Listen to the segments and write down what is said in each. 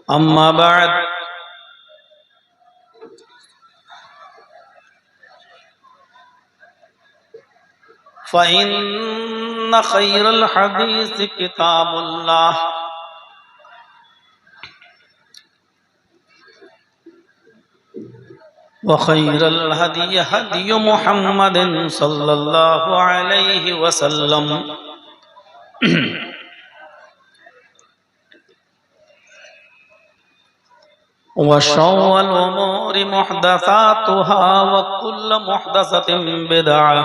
अम्मा बाद फ़इन्न खैरल हदीस किताबुल्लाह व खैरल हदी हदी मुहम्मदिन सल्लल्लाहु अलैहि वसल्लम व शर्रल उमूरि मुहदसातुहा व कुल्लु मुहदसतिन बिदअह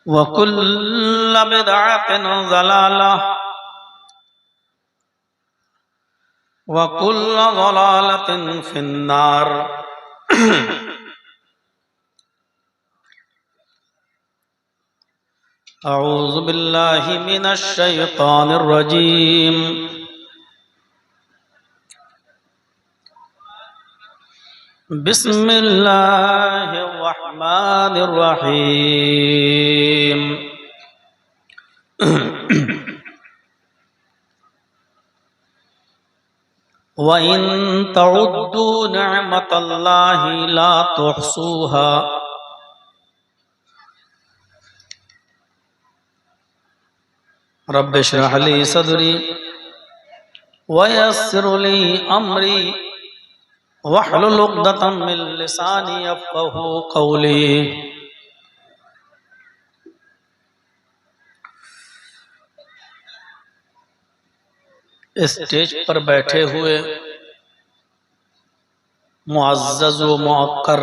व कुल्लु बिदअतिन ज़लालह व कुल्लु ज़लालतिन फिन्नार। अऊज़ु बिल्लाहि मिनश शैतानिर रजीम। बिस्मिल्लाहिर रहमानिर रहीम। व इन तउद्दू निअमतल्लाहि ला तुहसूहा रब्बि इश्रह ली सदरी व यस्सिर ली अमरी वहलुल उक़दतम मिन लिसानी यफ़क़हू क़ौली। स्टेज पर बैठे हुए मुअज़्ज़ज़ व मुअक्कर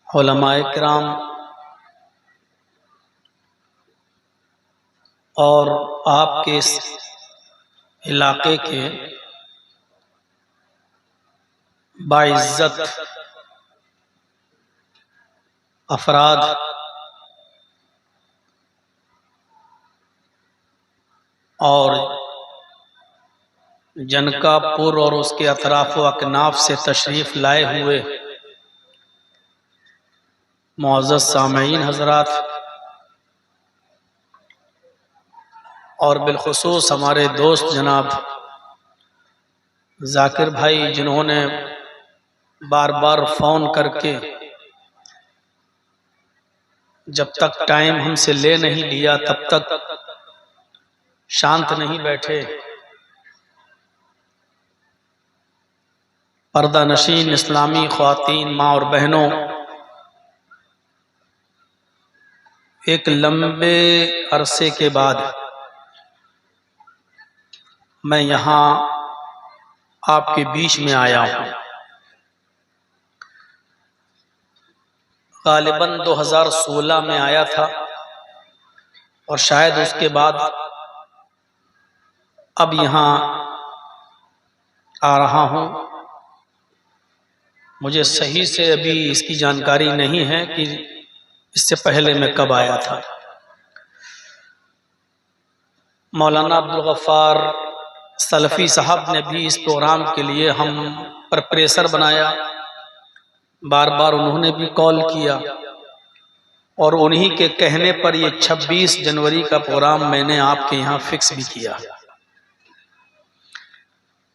उलमाए किराम और आपके इस इलाके के बाइज्जत अफराद और जनकापुर और उसके अतराफ व अकनाफ से तशरीफ लाए हुए मुअज़्ज़ज़ सामईन हज़रात और बिलखुसूस हमारे दोस्त जनाब जाकिर भाई, जिन्होंने बार बार फ़ोन करके जब तक टाइम हमसे ले नहीं लिया तब तक शांत नहीं बैठे। पर्दा नशीन इस्लामी ख्वातीन माँ और बहनों, एक लंबे अरसे के बाद मैं यहाँ आपके बीच में आया हूँ। गालिबन 2016 में आया था और शायद उसके बाद अब यहाँ आ रहा हूँ। मुझे सही से अभी इसकी जानकारी नहीं है कि इससे पहले मैं कब आया था। मौलाना अब्दुल गफ्फार सलफ़ी साहब ने भी इस प्रोग्राम के लिए हम पर प्रेशर बनाया, बार बार उन्होंने भी कॉल किया और उन्हीं के कहने पर ये 26 जनवरी का प्रोग्राम मैंने आपके यहाँ फिक्स भी किया।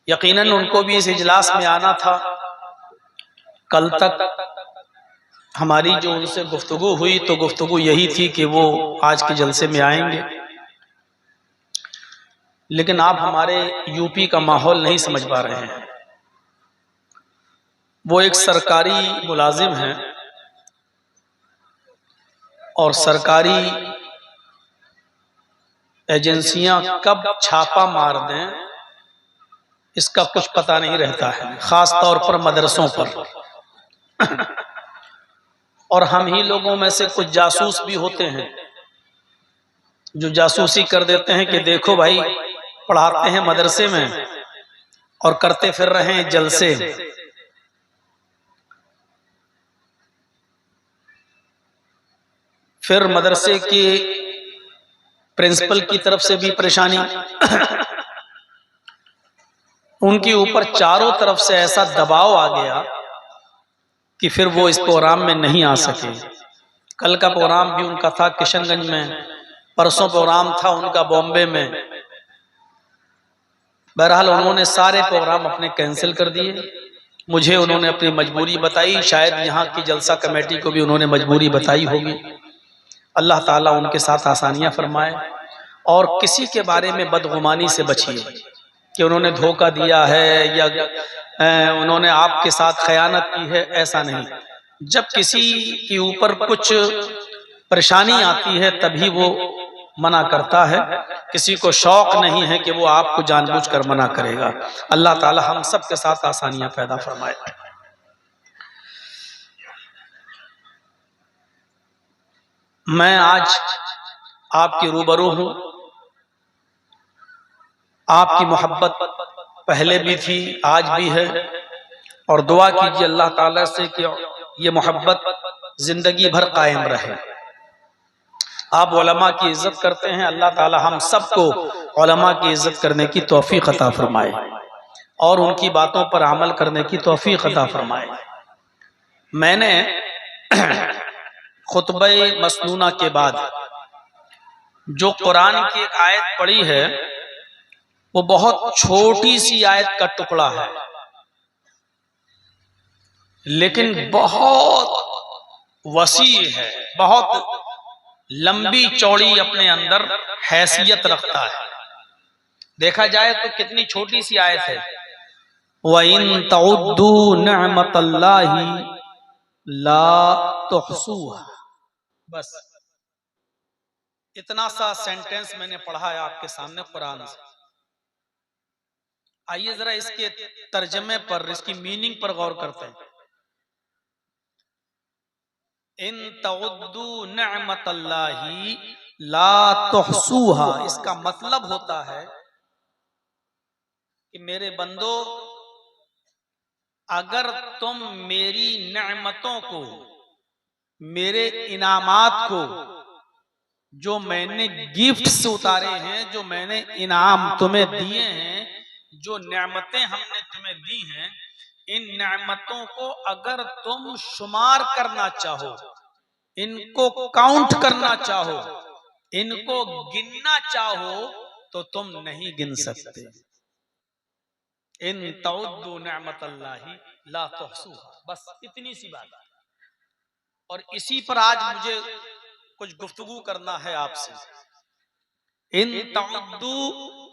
यकीनन उनको भी इस इजलास में आना था। कल तक हमारी जो उनसे गुफ्तगू हुई तो गुफ्तगू यही थी कि वो आज के जलसे में आएंगे, लेकिन आप हमारे यूपी का माहौल नहीं समझ पा रहे हैं। वो एक सरकारी मुलाजिम हैं और सरकारी एजेंसियां कब छापा मार दें इसका कुछ पता नहीं रहता है, खास तौर पर मदरसों पर। और हम ही लोगों में से कुछ जासूस भी होते हैं जो जासूसी कर देते हैं कि देखो भाई, पढ़ाते हैं मदरसे में और करते फिर रहे हैं जलसे। फिर मदरसे के प्रिंसिपल की तरफ से भी परेशानी, उनके ऊपर चारों तरफ से ऐसा दबाव आ गया कि फिर वो इस प्रोग्राम में नहीं आ सके। कल का प्रोग्राम भी उनका था किशनगंज में, परसों प्रोग्राम था उनका बॉम्बे में। बहरहाल उन्होंने सारे प्रोग्राम अपने कैंसिल कर दिए। मुझे उन्होंने अपनी मजबूरी बताई, शायद यहाँ की जलसा कमेटी को भी उन्होंने मजबूरी बताई होगी। अल्लाह ताला उनके साथ आसानियां फरमाए और किसी के बारे में बदगुमानी से बचिए कि उन्होंने धोखा दिया है या उन्होंने आपके साथ खयानत की है, ऐसा नहीं। जब किसी के ऊपर कुछ परेशानी आती है तभी वो मना करता है, किसी को शौक नहीं है कि वो आपको जानबूझकर मना करेगा। अल्लाह ताला हम सब के साथ आसानियां पैदा फरमाए। मैं आज आपके रूबरू हूं। आपकी मोहब्बत पहले भी थी, आज भी है, और दुआ कीजिए अल्लाह ताला से कि ये मोहब्बत जिंदगी भर कायम रहे। आप उलमा की इज्जत करते हैं, अल्लाह ताला हम सबको उलमा की इज्जत करने की तौफीक अता फरमाए और उनकी बातों पर अमल करने की तौफीक अता फरमाए। मैंने खुतबा मसनूना के बाद जो कुरान की एक आयत पढ़ी है, वो बहुत छोटी सी आयत का टुकड़ा है, लेकिन बहुत वसी है, बहुत लंबी चौड़ी अपने अंदर हैसियत रखता है। देखा जाए तो कितनी छोटी सी आयत है, वइन तउद्दू निअमतल्लाहि ला तुहसूहा। बस इतना सा सेंटेंस मैंने पढ़ा है आपके सामने कुरान से। आइए जरा इसके तर्जमे पर, इसकी मीनिंग पर गौर करते हैं। इन तउद्दू निअमतल्लाहि ला तुहसूहा, इसका मतलब होता है कि मेरे बंदो, अगर तुम मेरी नेमतों को, मेरे इनामात को, जो मैंने गिफ्ट्स उतारे हैं, जो मैंने इनाम तुम्हें दिए हैं, जो नेमतें हमने तुम्हें दी हैं, इन नेमतों को अगर तुम शुमार करना चाहो, इनको काउंट करना चाहो, इनको गिनना चाहो, तो तुम नहीं गिन सकते। इन तउद्दू निअमतल्लाहि ला तुहसूहा, बस इतनी सी बात। और इसी पर आज मुझे कुछ गुफ्तगू करना है आपसे। इन तउद्दू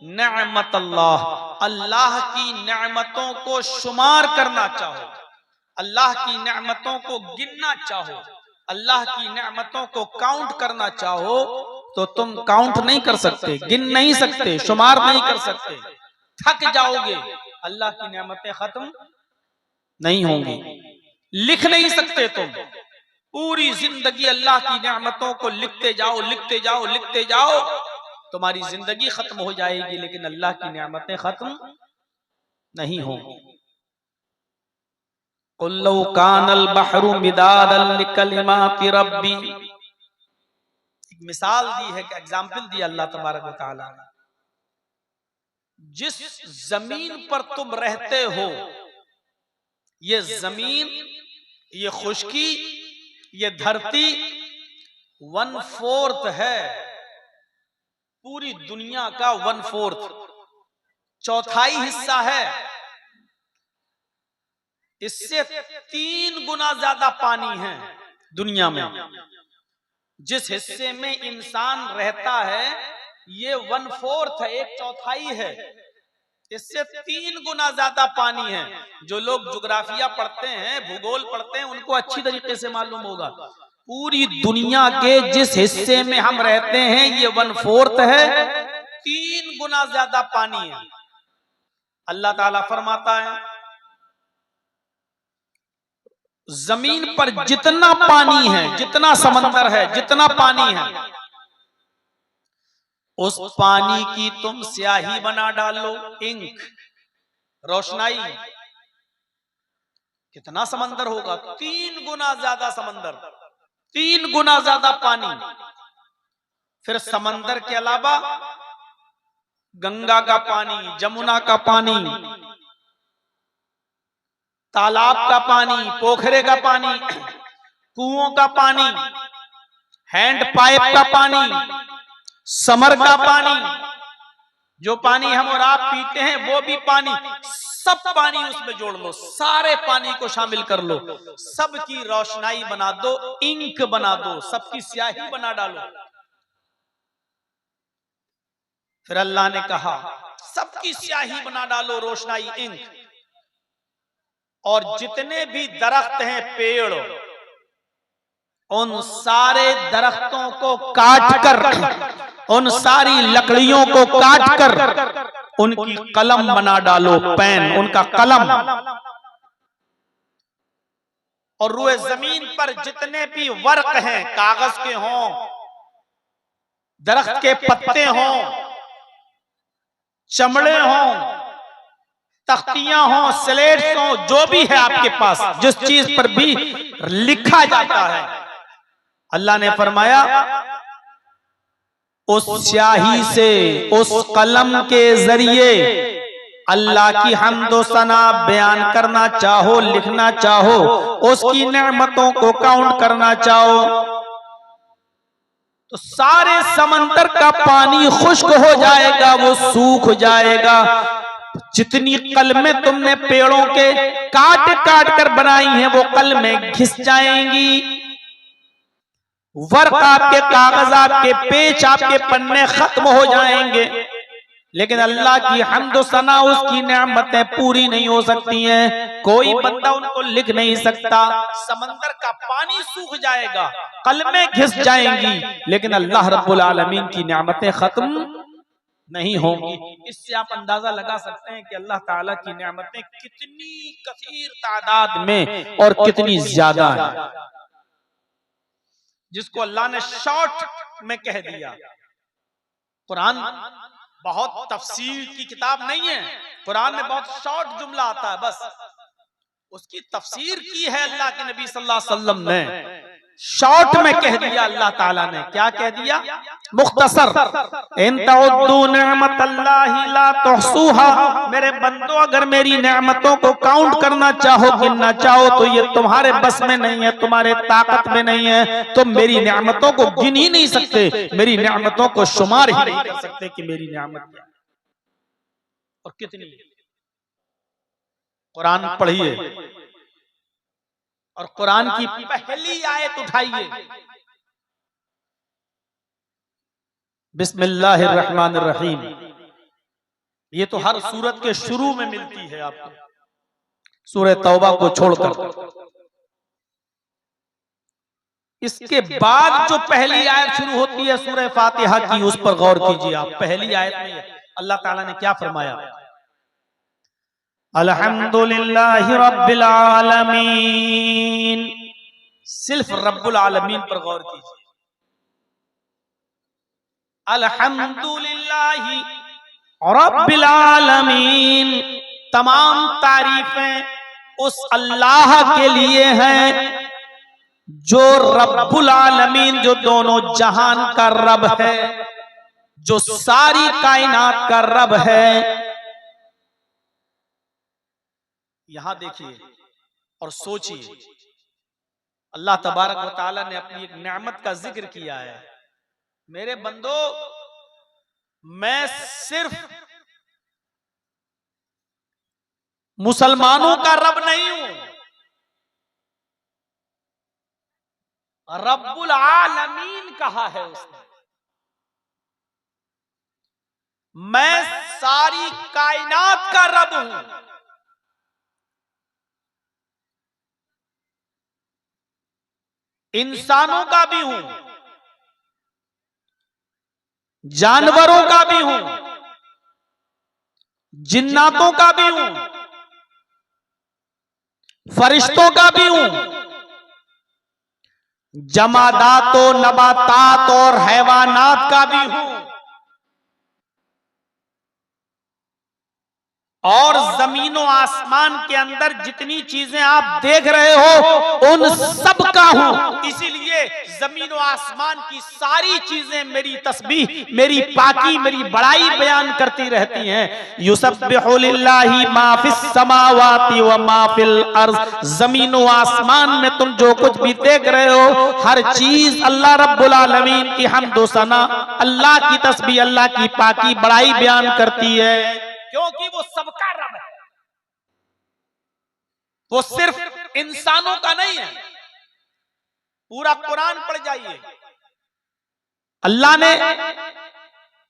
निअमतल्लाह, अल्लाह की नेमतों को शुमार करना चाहो, अल्लाह की नेमतों को गिनना चाहो, अल्लाह की नेमतों को काउंट करना चाहो, तो तुम काउंट नहीं कर सकते, गिन नहीं सकते, शुमार नहीं कर सकते, थक जाओगे। अल्लाह की नेमतें खत्म नहीं होंगी, लिख नहीं सकते तुम। पूरी जिंदगी अल्लाह की नेमतों को लिखते जाओ, लिखते जाओ, लिखते जाओ, तुम्हारी जिंदगी खत्म हो जाएगी, लेकिन अल्लाह की नेमतें खत्म नहीं होंगी। कुल लौ कानल बहरु मिदादन लिकलिमाति रब्बी, एक मिसाल दी है, एग्जाम्पल दिया अल्लाह तबारक व तआला ने। जिस जमीन पर तुम रहते हो, ये जमीन, ये खुशकी, ये धरती 1/4 है पूरी दुनिया का, 1/4, चौथाई हिस्सा है। इससे 3 गुना ज्यादा पानी है दुनिया में। जिस हिस्से में इंसान रहता है, ये 1/4 है, 1/4 है। इससे 3 गुना ज्यादा पानी है। जो लोग ज्योग्राफिया पढ़ते हैं, भूगोल पढ़ते हैं, उनको अच्छी तरीके से मालूम होगा। पूरी दुनिया के जिस हिस्से में हम रहते हैं, ये 1/4 है, 3 गुना ज्यादा पानी है। अल्लाह ताला फरमाता है, जमीन पर जितना पानी है, जितना समंदर है, जितना पानी है, उस पानी की तुम स्याही बना डालो, इंक, रोशनाई, कितना समंदर होगा? 3 गुना ज्यादा समंदर, 3 गुना ज्यादा पानी। फिर समंदर के अलावा गंगा का पानी, जमुना का पानी, तालाब का पानी, पोखरे का पानी, कुओं का पानी, हैंड पाइप का पानी, समर का पानी, जो पानी हम और आप पीते हैं वो भी पानी, सब पानी उसमें जोड़ लो, सारे पानी को शामिल कर लो, सबकी रोशनाई बना दो, इंक बना दो, सबकी स्याही बना डालो। फिर अल्लाह ने कहा सबकी स्याही बना डालो, रोशनाई, इंक, और जितने भी दरख्त हैं, पेड़, उन सारे दरख्तों को काट कर, उन सारी लकड़ियों को काट कर उनकी कलम बना डालो, पेन, उनका कलम। और रूए जमीन पर जितने भी वर्क हैं, कागज के हों, दरख्त के पत्ते हों, चमड़े हों, तख्तियां हों, स्लेट्स हों, जो भी है आपके पास, जिस चीज पर भी लिखा जाता है, अल्लाह ने फरमाया उस स्याही से, उस कलम के जरिए अल्लाह की हम्दो सना बयान करना चाहो, लिखना चाहो, उसकी नेमतों को काउंट करना चाहो, तो सारे समंदर का पानी खुश्क हो जाएगा, वो सूख जाएगा। जितनी कलमें तुमने पेड़ों के काट काट कर बनाई हैं, वो कलमें घिस जाएंगी, वर्क आपके, कागज आपके, पेच आपके, पन्ने खत्म हो जाएंगे, लेकिन अल्लाह की हम्द सना, उसकी नेमतें पूरी नहीं हो सकती हैं, कोई बंदा उनको लिख नहीं सकता। समंदर का पानी सूख जाएगा, कलमें घिस जाएंगी, लेकिन अल्लाह रब्बुल आलमीन की नेमतें खत्म नहीं होंगी। इससे आप अंदाजा लगा सकते हैं कि अल्लाह ताला की नेमतें कितनी कसीर तादाद में और कितनी ज्यादा है, जिसको अल्लाह ने शॉर्ट में कह दिया। कुरान बहुत तफसीर की किताब नहीं है, कुरान में बहुत शॉर्ट जुमला आता है, बस उसकी तफसीर की है अल्लाह के नबी सल्लल्लाहु अलैहि वसल्लम ने, शॉर्ट में कह दिया अल्लाह ताला ने। क्या कह दिया? मुख्तसर, इन तउद्दू निअमतल्लाहि ला तुहसूहा, मेरे बंदो अगर मेरी नेमतों को काउंट करना चाहो, गिनना चाहो, तो ये तुम्हारे बस में नहीं है, तुम्हारे ताकत में नहीं है, तुम मेरी नेमतों को गिन ही नहीं सकते, मेरी नेमतों को शुमार ही नहीं कर सकते कि मेरी नेमत क्या और कितनी। कुरान पढ़िए और कुरान की पहली आयत उठाइए, बिस्मिल्लाहिर्रहमानिर्रहीम। ये तो हर सूरत के शुरू में मिलती है आपको, सूरह तौबा को छोड़कर। इसके बाद जो पहली आयत शुरू होती है सूरह फातिहा की, उस पर गौर कीजिए आप। पहली आयत में अल्लाह ताला ने क्या फरमाया? अल्हम्दुलिल्लाहि रब्बिल आलमीन। सिर्फ रब्बुल आलमीन पर गौर कीजिए। अल्हम्दुलिल्लाहि रब्बिल आलमीन, तमाम तारीफें उस अल्लाह के लिए हैं जो रब्बुल आलमीन, जो दोनों जहान का रब है, जो सारी कायनात का रब है। यहां देखिए और सोचिए, अल्लाह तबारक व तआला ने अपनी एक नेमत का जिक्र किया है। मेरे बंदो, मैं सिर्फ मुसलमानों का रब नहीं हूं, रब्बुल आलमीन कहा है उसने। मैं सारी कायनात का रब हूं। इंसानों का भी हूं, जानवरों का भी हूं, जिन्नातों का भी हूं, फरिश्तों का भी हूं, जमादातो, नबातात और हैवानात का भी हूं। और जमीन और आसमान के अंदर जितनी चीजें आप देख रहे हो उन सब का हूं। इसीलिए जमीन और आसमान की सारी चीजें मेरी तस्बीह, मेरी पाकी, मेरी बड़ाई बयान करती रहती हैं। युसब्बिहु लिल्लाहि मा फिस समावाति व मा फिल अर्ज़। जमीन और आसमान में तुम जो कुछ भी देख रहे हो हर चीज अल्लाह रब्बुल आलमीन की हम्द व सना, अल्लाह की तस्बीह, अल्लाह की पाकी बड़ाई बयान करती है, क्योंकि वो सबका रब है। वो सिर्फ इंसानों का नहीं है। पूरा कुरान पढ़ जाइए, अल्लाह ने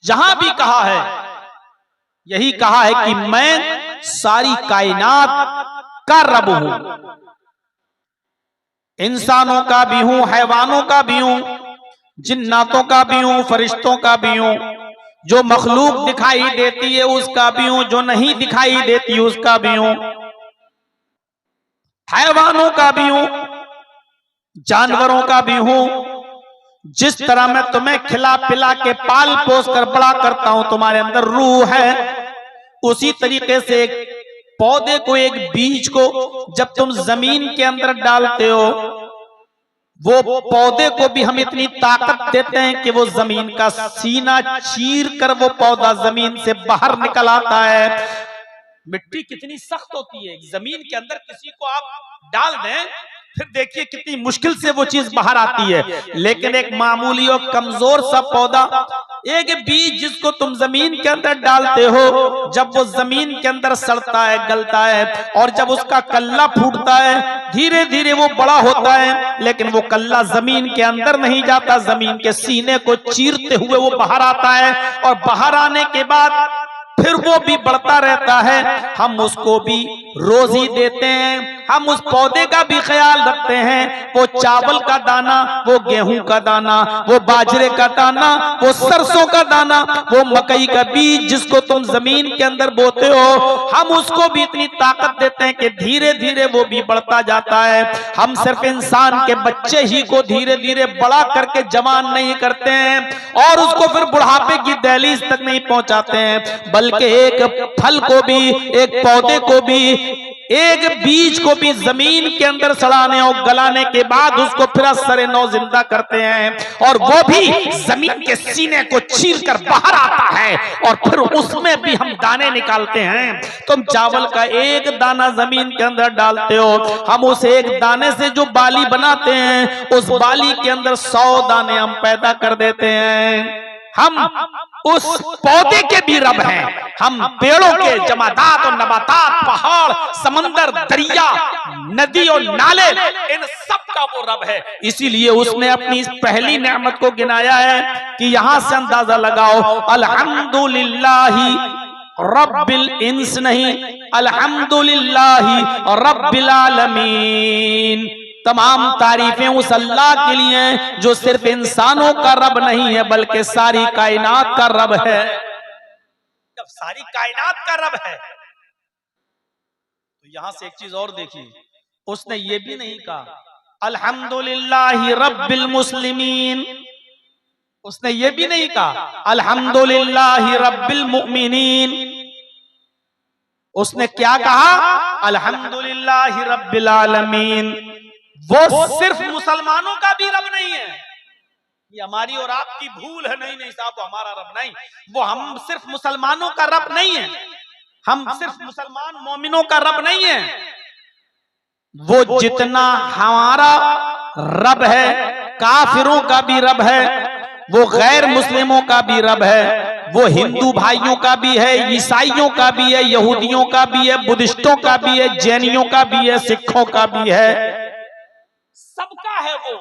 जहां भी कहा है यही कहा है कि मैं सारी कायनात का रब हूं। इंसानों का भी हूं, हैवानों का भी हूं, जिन्नातों का भी हूं, फरिश्तों का भी हूं, जो मखलूक दिखाई देती है उसका भी हूं, जो नहीं दिखाई देती उसका भी हूं, हैवानों का भी हूं, जानवरों का भी हूं। जिस तरह मैं तुम्हें खिला पिला के पाल पोस कर बड़ा करता हूं, तुम्हारे अंदर रूह है, उसी तरीके से एक पौधे को, एक बीज को जब तुम जमीन के अंदर डालते हो, वो पौधे को भी हम इतनी ताकत देते हैं कि वो जमीन का सीना चीर कर वो पौधा जमीन से बाहर निकल आता है। मिट्टी कितनी सख्त होती है, जमीन के अंदर किसी को आप डाल दें फिर देखिए कितनी मुश्किल से वो चीज बाहर आती है। लेकिन एक मामूली और कमजोर सा पौधा, एक बीज जिसको तुम जमीन के अंदर डालते हो, जब वो जमीन के अंदर सड़ता है, गलता है, और जब उसका कल्ला फूटता है, धीरे धीरे वो बड़ा होता है, लेकिन वो कल्ला जमीन के अंदर नहीं जाता, जमीन के सीने को चीरते हुए वो बाहर आता है, और बाहर आने के बाद फिर वो भी बढ़ता रहता है। हम उसको भी रोजी देते हैं, हम उस पौधे का भी ख्याल रखते हैं। वो चावल का दाना, वो गेहूं का दाना, वो बाजरे का दाना, वो सरसों का दाना, वो मकई का बीज जिसको तुम जमीन के अंदर बोते हो, हम उसको भी इतनी ताकत देते हैं कि धीरे धीरे वो भी बढ़ता जाता है। हम सिर्फ इंसान के बच्चे ही को धीरे धीरे बड़ा करके जवान नहीं करते हैं और उसको फिर बुढ़ापे की दहलीज तक नहीं पहुंचाते हैं, बल्कि एक फल को भी, एक पौधे को भी, एक बीज को भी जमीन के अंदर सड़ाने और गलाने के बाद उसको फिर सरे नौ जिंदा करते हैं, और वो भी जमीन के सीने को चीर कर बाहर आता है, और फिर उसमें भी हम दाने निकालते हैं। तुम चावल का एक दाना जमीन के अंदर डालते हो, हम उस एक दाने से जो बाली बनाते हैं, उस बाली के अंदर 100 दाने हम पैदा कर देते हैं। हम उस पौधे के भी रब हैं, हम पेड़ों के, जमादात और नबातात, पहाड़, समंदर, दरिया, नदी और नाले, इन सब का वो रब है। इसीलिए उसने अपनी इस पहली नेमत को गिनाया है कि यहां से अंदाजा लगाओ, अल्हम्दुलिल्लाहि रब्बिल इंस नहीं, अल्हम्दुलिल्लाहि रब्बिल आलमीन। तमाम तारीफें उस अल्लाह के लिए हैं जो सिर्फ इंसानों का रब नहीं है बल्कि सारी कायनात का रब है। जब सारी कायनात का रब है तो यहां से एक चीज और देखिए, उसने ये भी नहीं कहा अल्हम्दुलिल्लाहि रब्बिल मुस्लिमीन, उसने ये भी नहीं कहा अल्हम्दुलिल्लाहि रब्बिल मुमिनीन, उसने क्या कहा अल्हम्दुलिल्लाहि रब्बिल आलमीन। वो सिर्फ मुसलमानों का भी रब नहीं है, ये हमारी और आपकी भूल है, नहीं नहीं साहब वो हमारा रब नहीं, वो हम सिर्फ मुसलमानों का रब नहीं है, हम सिर्फ मुसलमान मोमिनों का रब नहीं है। वो जितना हमारा रब है, काफिरों का भी रब है, वो गैर मुस्लिमों का भी रब है, वो हिंदू भाइयों का भी है, ईसाइयों का भी है, यहूदियों का भी है, बुद्धिस्टों का भी है, जैनियों का भी है, सिखों का भी है, सबका है वो।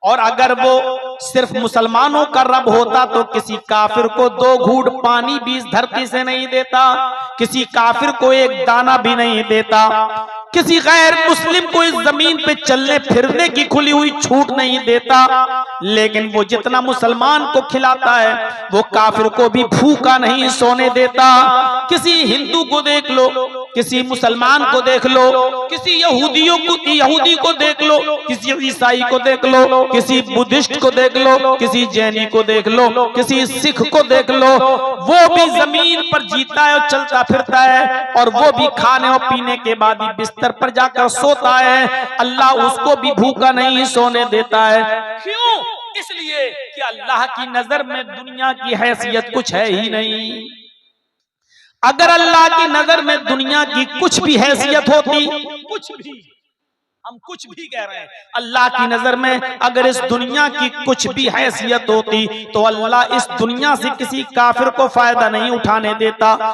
और अगर वो सिर्फ मुसलमानों का रब होता तो किसी काफिर को 2 घूंट पानी भी इस धरती से नहीं देता, किसी काफिर को एक दाना भी नहीं देता, किसी गैर मुस्लिम को इस जमीन पे चलने फिरने की खुली हुई छूट नहीं देता। लेकिन वो जितना मुसलमान को खिलाता है वो काफिर को भी भूखा नहीं सोने देता। किसी हिंदू को देख लो, किसी मुसलमान को देख लो, किसी यहूदी को देख लो, किसी ईसाई को देख लो, किसी बुद्धिस्ट को देख लो, किसी जैनी को देख लो, किसी सिख को देख लो, वो भी जमीन पर जीता है और चलता फिरता है, और वो भी खाने और पीने के बाद ही बिस्तर पर जाकर सोता है। अल्लाह उसको भी भूखा नहीं सोने देता है। क्यों? इसलिए कि अल्लाह की नजर में दुनिया की हैसियत कुछ है ही नहीं। अगर अल्लाह की नजर में दुनिया की कुछ भी हैसियत होती, कुछ भी, हम कुछ भी कह रहे हैं, अल्लाह की नजर में अगर इस दुनिया की कुछ भी हैसियत होती तो अल्लाह इस दुनिया से किसी काफिर को फायदा नहीं उठाने देता।